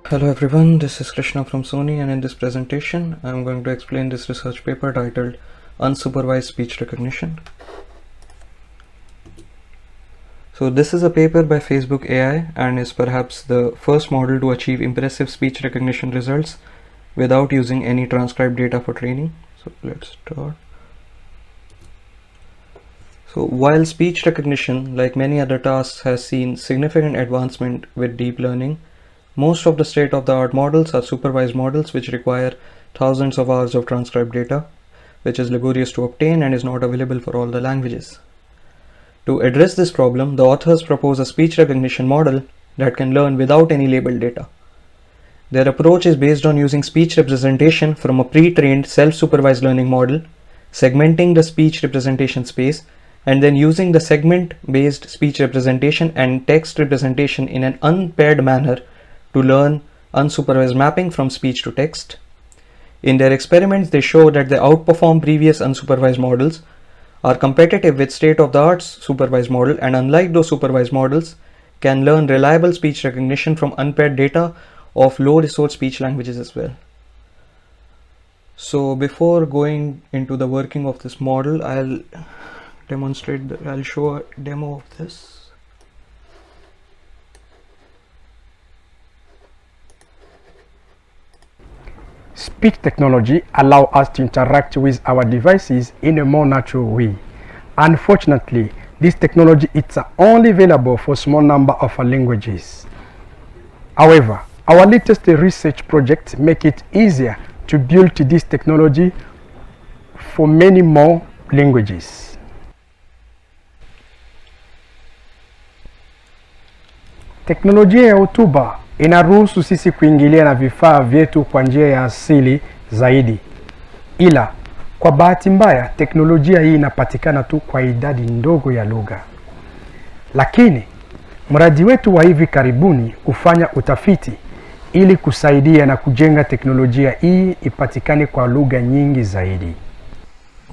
Hello everyone, this is Krishna from Sony, and in this presentation I am going to explain this research paper titled Unsupervised Speech Recognition. So this is a paper by Facebook AI and is perhaps the first model to achieve impressive speech recognition results without using any transcribed data for training. So let's start. So while speech recognition, like many other tasks, has seen significant advancement with deep learning, most of the state-of-the-art models are supervised models which require thousands of hours of transcribed data, which is laborious to obtain and is not available for all the languages. To address this problem, the authors propose a speech recognition model that can learn without any labeled data. Their approach is based on using speech representation from a pre-trained self-supervised learning model, segmenting the speech representation space, and then using the segment-based speech representation and text representation in an unpaired manner to learn unsupervised mapping from speech to text. In their experiments, they show that they outperform previous unsupervised models, are competitive with state-of-the-art supervised model, and unlike those supervised models, can learn reliable speech recognition from unpaired data of low-resource speech languages as well. So before going into the working of this model, I'll show a demo of this. Speech technology allows us to interact with our devices in a more natural way. Unfortunately, this technology is only available for a small number of languages. However, our latest research project makes it easier to build this technology for many more languages. Teknolojia ya hotuba inaruhusu sisi kuingilia na vifaa vyetu kwa njia ya asili zaidi. Ila kwa bahati mbaya teknolojia hii inapatikana tu kwa idadi ndogo ya lugha. Lakini mradi wetu wa hivi karibuni kufanya utafiti ili kusaidia na kujenga teknolojia hii ipatikane kwa lugha nyingi zaidi.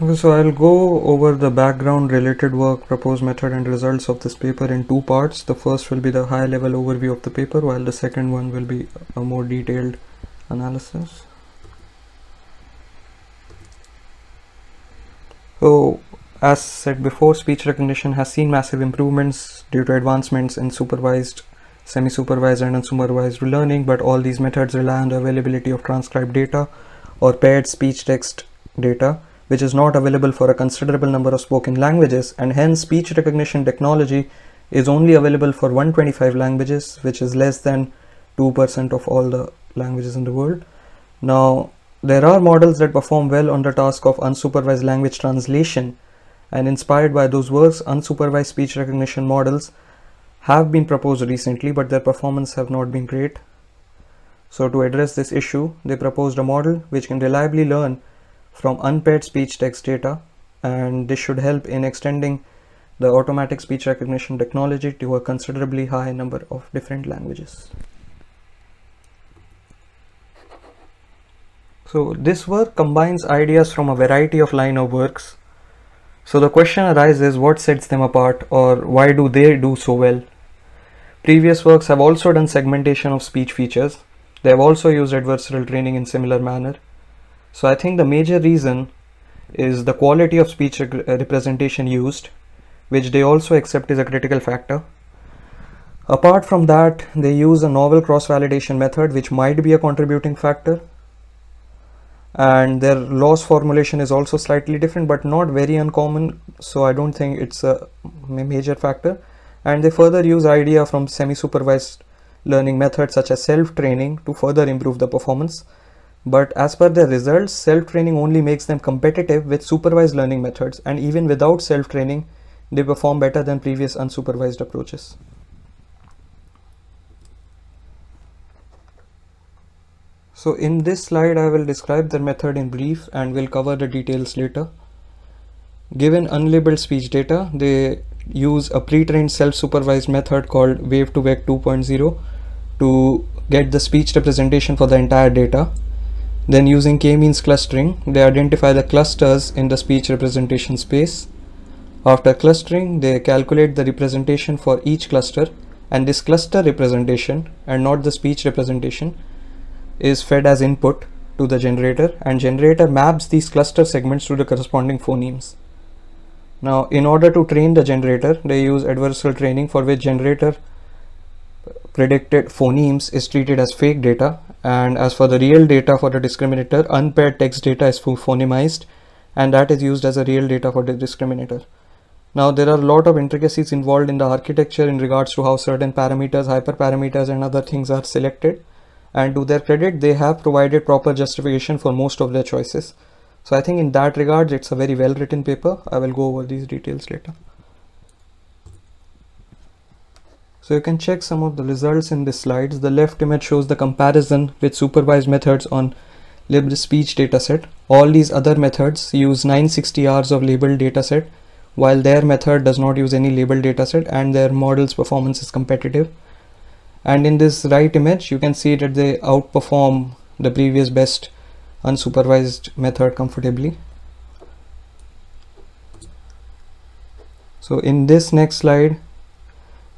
Okay, so I'll go over the background, related work, proposed method and results of this paper in two parts. The first will be the high level overview of the paper, while the second one will be a more detailed analysis. So as said before, speech recognition has seen massive improvements due to advancements in supervised, semi-supervised and unsupervised learning, but all these methods rely on the availability of transcribed data or paired speech text data, which is not available for a considerable number of spoken languages, and hence speech recognition technology is only available for 125 languages, which is less than 2% of all the languages in the world. Now, there are models that perform well on the task of unsupervised language translation, and inspired by those works, unsupervised speech recognition models have been proposed recently, but their performance have not been great. So to address this issue, they proposed a model which can reliably learn from unpaired speech text data, and this should help in extending the automatic speech recognition technology to a considerably high number of different languages. So this work combines ideas from a variety of line of works. So the question arises, what sets them apart, or why do they do so well? Previous works have also done segmentation of speech features. They have also used adversarial training in similar manner. So I think the major reason is the quality of speech representation used, which they also accept is a critical factor. Apart from that, they use a novel cross-validation method, which might be a contributing factor. And their loss formulation is also slightly different, but not very uncommon, so I don't think it's a major factor. And they further use idea from semi-supervised learning methods such as self-training to further improve the performance. But as per their results, self-training only makes them competitive with supervised learning methods, and even without self-training, they perform better than previous unsupervised approaches. So in this slide, I will describe their method in brief and will cover the details later. Given unlabeled speech data, they use a pre-trained self-supervised method called Wave2Vec 2.0 to get the speech representation for the entire data. Then using k-means clustering, they identify the clusters in the speech representation space. After clustering, they calculate the representation for each cluster and this cluster representation and not the speech representation is fed as input to the generator, and generator maps these cluster segments to the corresponding phonemes. Now in order to train the generator, they use adversarial training, for which generator predicted phonemes is treated as fake data, and as for the real data for the discriminator, unpaired text data is phonemized, and that is used as a real data for the discriminator. Now there are a lot of intricacies involved in the architecture in regards to how certain parameters, hyperparameters and other things are selected, and to their credit they have provided proper justification for most of their choices. So I think in that regard it's a very well written paper. I will go over these details later. So you can check some of the results in these slides. The left image shows the comparison with supervised methods on LibSpeech dataset. All these other methods use 960 hours of labeled dataset, while their method does not use any labeled dataset, and their model's performance is competitive. And in this right image you can see that they outperform the previous best unsupervised method comfortably. So in this next slide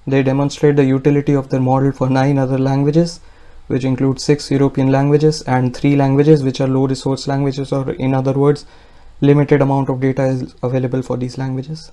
they demonstrate the utility of their model for 9 other languages, which include 6 European languages and 3 languages which are low resource languages, or in other words, limited amount of data is available for these languages.